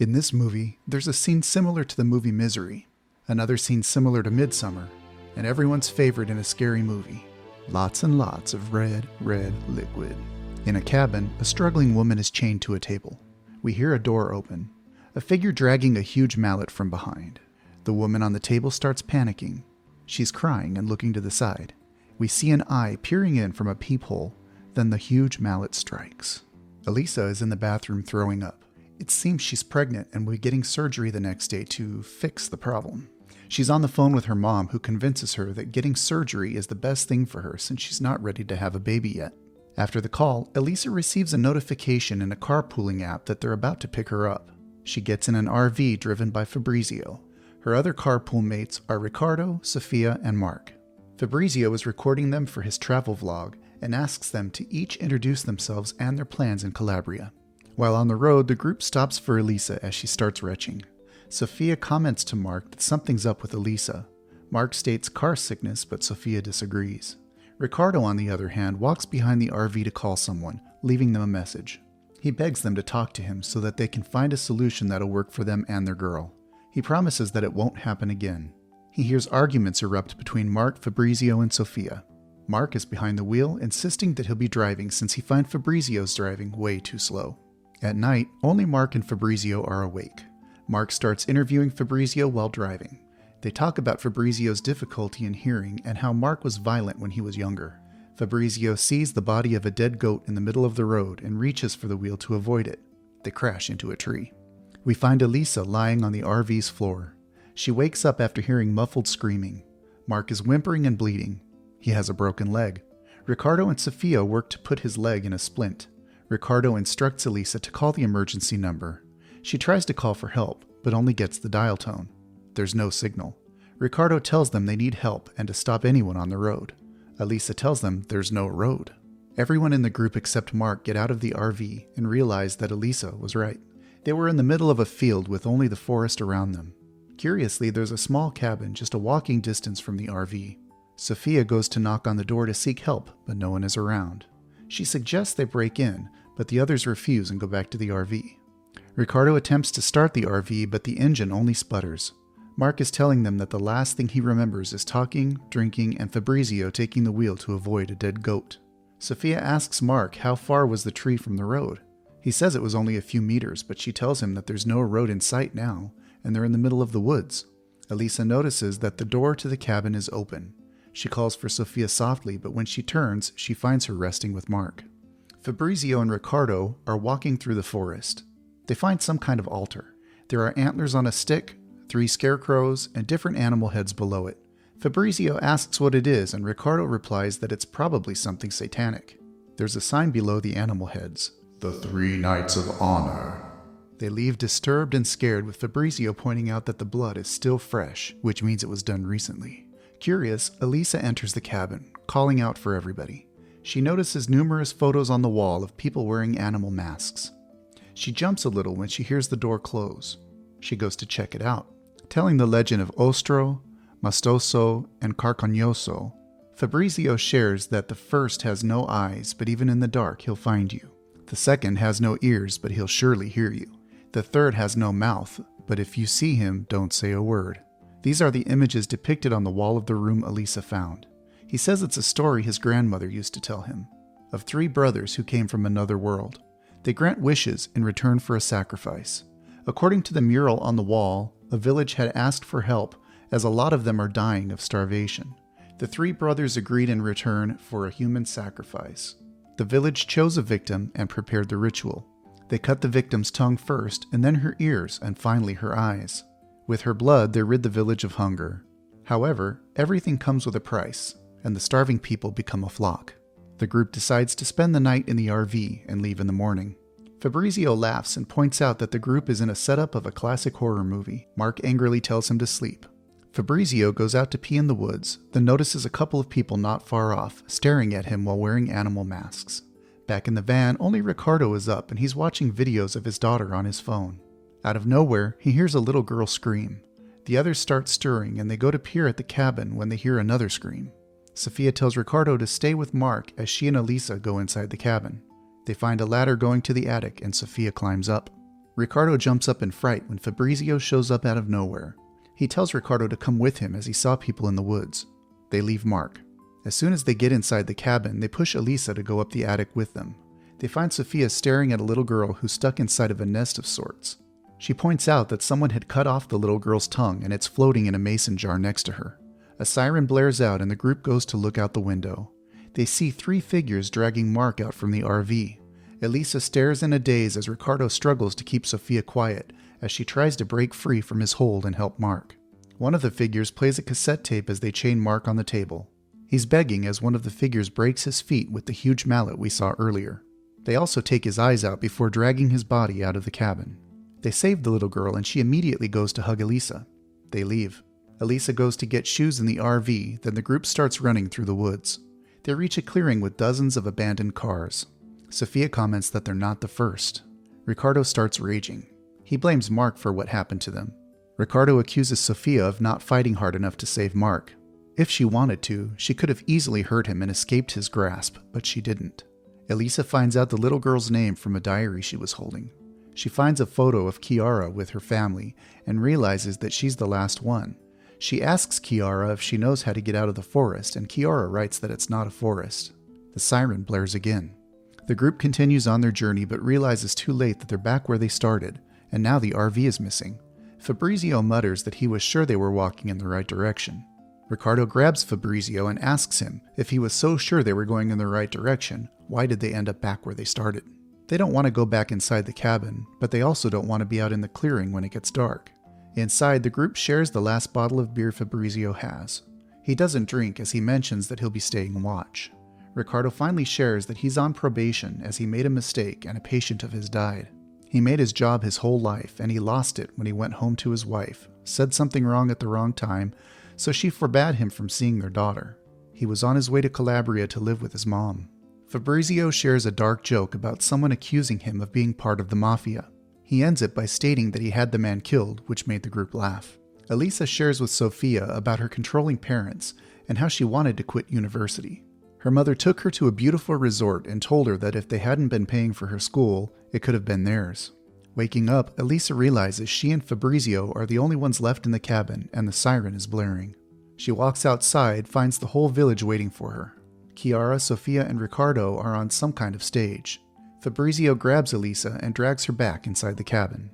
In this movie, there's a scene similar to the movie Misery, another scene similar to Midsummer, and everyone's favorite in a scary movie. Lots and lots of red liquid. In a cabin, a struggling woman is chained to a table. We hear a door open, a figure dragging a huge mallet from behind. The woman on the table starts panicking. She's crying and looking to the side. We see an eye peering in from a peephole, then the huge mallet strikes. Elisa is in the bathroom throwing up. It seems she's pregnant and will be getting surgery the next day to fix the problem. She's on the phone with her mom, who convinces her that getting surgery is the best thing for her since she's not ready to have a baby yet. After the call, Elisa receives a notification in a carpooling app that they're about to pick her up. She gets in an RV driven by Fabrizio. Her other carpool mates are Ricardo, Sofia, and Mark. Fabrizio is recording them for his travel vlog and asks them to each introduce themselves and their plans in Calabria. While on the road, the group stops for Elisa as she starts retching. Sofia comments to Mark that something's up with Elisa. Mark states car sickness, but Sofia disagrees. Ricardo, on the other hand, walks behind the RV to call someone, leaving them a message. He begs them to talk to him so that they can find a solution that'll work for them and their girl. He promises that it won't happen again. He hears arguments erupt between Mark, Fabrizio, and Sofia. Mark is behind the wheel, insisting that he'll be driving since he finds Fabrizio's driving way too slow. At night, only Mark and Fabrizio are awake. Mark starts interviewing Fabrizio while driving. They talk about Fabrizio's difficulty in hearing and how Mark was violent when he was younger. Fabrizio sees the body of a dead goat in the middle of the road and reaches for the wheel to avoid it. They crash into a tree. We find Elisa lying on the RV's floor. She wakes up after hearing muffled screaming. Mark is whimpering and bleeding. He has a broken leg. Ricardo and Sofia work to put his leg in a splint. Ricardo instructs Elisa to call the emergency number. She tries to call for help, but only gets the dial tone. There's no signal. Ricardo tells them they need help and to stop anyone on the road. Elisa tells them there's no road. Everyone in the group except Mark get out of the RV and realize that Elisa was right. They were in the middle of a field with only the forest around them. Curiously, there's a small cabin just a walking distance from the RV. Sofia goes to knock on the door to seek help, but no one is around. She suggests they break in, but the others refuse and go back to the RV. Ricardo attempts to start the RV, but the engine only sputters. Mark is telling them that the last thing he remembers is talking, drinking, and Fabrizio taking the wheel to avoid a dead goat. Sofia asks Mark how far was the tree from the road. He says it was only a few meters, but she tells him that there's no road in sight now, and they're in the middle of the woods. Elisa notices that the door to the cabin is open. She calls for Sofia softly, but when she turns, she finds her resting with Mark. Fabrizio and Ricardo are walking through the forest. They find some kind of altar. There are antlers on a stick, 3 scarecrows, and different animal heads below it. Fabrizio asks what it is, and Ricardo replies that it's probably something satanic. There's a sign below the animal heads. The 3 Knights of Honor. They leave disturbed and scared, with Fabrizio pointing out that the blood is still fresh, which means it was done recently. Curious, Elisa enters the cabin, calling out for everybody. She notices numerous photos on the wall of people wearing animal masks. She jumps a little when she hears the door close. She goes to check it out, telling the legend of Ostro, Mastoso, and Carcagnoso. Fabrizio shares that the first has no eyes, but even in the dark he'll find you. The second has no ears, but he'll surely hear you. The third has no mouth, but if you see him, don't say a word. These are the images depicted on the wall of the room Elisa found. He says it's a story his grandmother used to tell him, of 3 brothers who came from another world. They grant wishes in return for a sacrifice. According to the mural on the wall, a village had asked for help, as a lot of them are dying of starvation. The 3 brothers agreed in return for a human sacrifice. The village chose a victim and prepared the ritual. They cut the victim's tongue first, and then her ears, and finally her eyes. With her blood, they rid the village of hunger. However, everything comes with a price, and the starving people become a flock. The group decides to spend the night in the RV and leave in the morning. Fabrizio laughs and points out that the group is in a setup of a classic horror movie. Mark angrily tells him to sleep. Fabrizio goes out to pee in the woods, then notices a couple of people not far off, staring at him while wearing animal masks. Back in the van, only Ricardo is up and he's watching videos of his daughter on his phone. Out of nowhere, he hears a little girl scream. The others start stirring and they go to peer at the cabin when they hear another scream. Sofia tells Ricardo to stay with Mark as she and Elisa go inside the cabin. They find a ladder going to the attic and Sofia climbs up. Ricardo jumps up in fright when Fabrizio shows up out of nowhere. He tells Ricardo to come with him as he saw people in the woods. They leave Mark. As soon as they get inside the cabin, they push Elisa to go up the attic with them. They find Sofia staring at a little girl who's stuck inside of a nest of sorts. She points out that someone had cut off the little girl's tongue and it's floating in a mason jar next to her. A siren blares out and the group goes to look out the window. They see 3 figures dragging Mark out from the RV. Elisa stares in a daze as Ricardo struggles to keep Sofia quiet as she tries to break free from his hold and help Mark. One of the figures plays a cassette tape as they chain Mark on the table. He's begging as one of the figures breaks his feet with the huge mallet we saw earlier. They also take his eyes out before dragging his body out of the cabin. They save the little girl and she immediately goes to hug Elisa. They leave. Elisa goes to get shoes in the RV, then the group starts running through the woods. They reach a clearing with dozens of abandoned cars. Sofia comments that they're not the first. Ricardo starts raging. He blames Mark for what happened to them. Ricardo accuses Sofia of not fighting hard enough to save Mark. If she wanted to, she could have easily hurt him and escaped his grasp, but she didn't. Elisa finds out the little girl's name from a diary she was holding. She finds a photo of Kiara with her family and realizes that she's the last one. She asks Kiara if she knows how to get out of the forest, and Kiara writes that it's not a forest. The siren blares again. The group continues on their journey but realizes too late that they're back where they started, and now the RV is missing. Fabrizio mutters that he was sure they were walking in the right direction. Ricardo grabs Fabrizio and asks him if he was so sure they were going in the right direction, why did they end up back where they started? They don't want to go back inside the cabin, but they also don't want to be out in the clearing when it gets dark. Inside, the group shares the last bottle of beer Fabrizio has. He doesn't drink as he mentions that he'll be staying watch. Ricardo finally shares that he's on probation as he made a mistake and a patient of his died. He made his job his whole life and he lost it when he went home to his wife, said something wrong at the wrong time, so she forbade him from seeing their daughter. He was on his way to Calabria to live with his mom. Fabrizio shares a dark joke about someone accusing him of being part of the mafia. He ends it by stating that he had the man killed, which made the group laugh. Elisa shares with Sofia about her controlling parents and how she wanted to quit university. Her mother took her to a beautiful resort and told her that if they hadn't been paying for her school, it could have been theirs. Waking up, Elisa realizes she and Fabrizio are the only ones left in the cabin and the siren is blaring. She walks outside, finds the whole village waiting for her. Kiara, Sofia, and Ricardo are on some kind of stage. Fabrizio grabs Elisa and drags her back inside the cabin.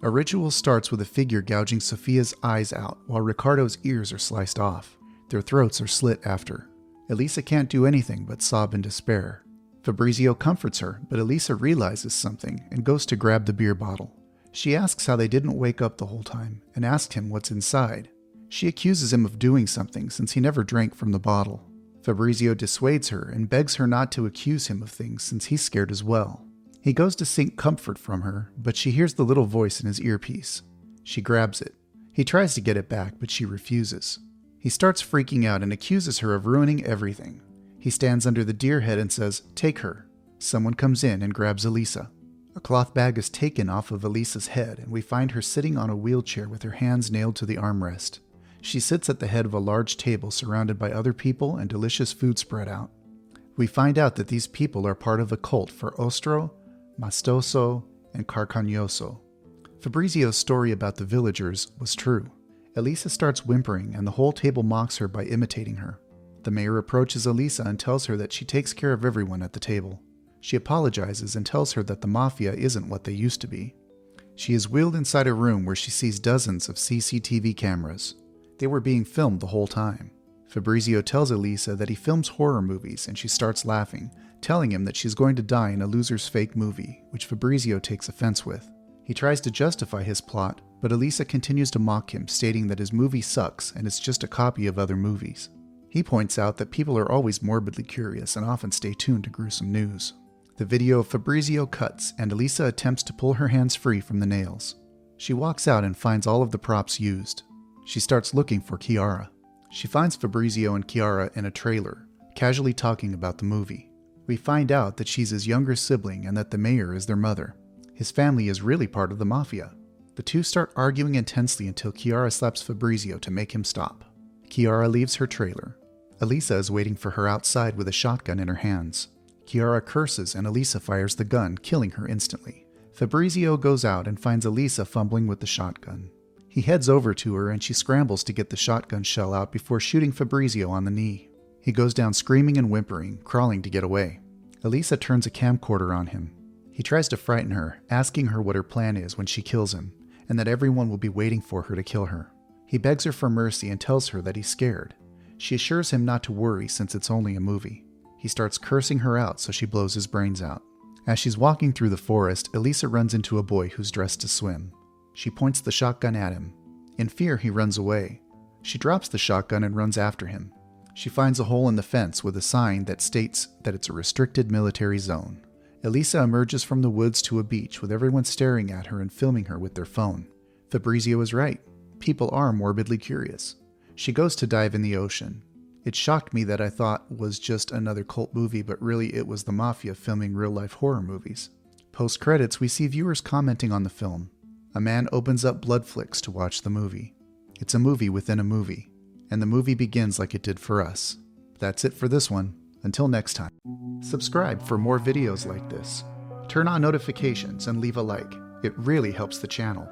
A ritual starts with a figure gouging Sofia's eyes out while Ricardo's ears are sliced off. Their throats are slit after. Elisa can't do anything but sob in despair. Fabrizio comforts her, but Elisa realizes something and goes to grab the beer bottle. She asks how they didn't wake up the whole time and asks him what's inside. She accuses him of doing something since he never drank from the bottle. Fabrizio dissuades her and begs her not to accuse him of things since he's scared as well. He goes to seek comfort from her, but she hears the little voice in his earpiece. She grabs it. He tries to get it back, but she refuses. He starts freaking out and accuses her of ruining everything. He stands under the deer head and says, "Take her." Someone comes in and grabs Elisa. A cloth bag is taken off of Elisa's head and we find her sitting on a wheelchair with her hands nailed to the armrest. She sits at the head of a large table surrounded by other people and delicious food spread out. We find out that these people are part of a cult for Ostro, Mastoso, and Carcagnoso. Fabrizio's story about the villagers was true. Elisa starts whimpering and the whole table mocks her by imitating her. The mayor approaches Elisa and tells her that she takes care of everyone at the table. She apologizes and tells her that the mafia isn't what they used to be. She is wheeled inside a room where she sees dozens of CCTV cameras. They were being filmed the whole time. Fabrizio tells Elisa that he films horror movies and she starts laughing, telling him that she's going to die in a loser's fake movie, which Fabrizio takes offense with. He tries to justify his plot, but Elisa continues to mock him, stating that his movie sucks and it's just a copy of other movies. He points out that people are always morbidly curious and often stay tuned to gruesome news. The video of Fabrizio cuts and Elisa attempts to pull her hands free from the nails. She walks out and finds all of the props used. She starts looking for Kiara. She finds Fabrizio and Kiara in a trailer, casually talking about the movie. We find out that she's his younger sibling and that the mayor is their mother. His family is really part of the mafia. The two start arguing intensely until Kiara slaps Fabrizio to make him stop. Kiara leaves her trailer. Elisa is waiting for her outside with a shotgun in her hands. Kiara curses and Elisa fires the gun, killing her instantly. Fabrizio goes out and finds Elisa fumbling with the shotgun. He heads over to her and she scrambles to get the shotgun shell out before shooting Fabrizio on the knee. He goes down screaming and whimpering, crawling to get away. Elisa turns a camcorder on him. He tries to frighten her, asking her what her plan is when she kills him, and that everyone will be waiting for her to kill her. He begs her for mercy and tells her that he's scared. She assures him not to worry since it's only a movie. He starts cursing her out, so she blows his brains out. As she's walking through the forest, Elisa runs into a boy who's dressed to swim. She points the shotgun at him. In fear, he runs away. She drops the shotgun and runs after him. She finds a hole in the fence with a sign that states that it's a restricted military zone. Elisa emerges from the woods to a beach with everyone staring at her and filming her with their phone. Fabrizio is right. People are morbidly curious. She goes to dive in the ocean. It shocked me that I thought was just another cult movie, but really it was the mafia filming real-life horror movies. Post-credits, we see viewers commenting on the film. A man opens up Bloodflix to watch the movie. It's a movie within a movie, and the movie begins like it did for us. That's it for this one. Until next time. Subscribe for more videos like this. Turn on notifications and leave a like. It really helps the channel.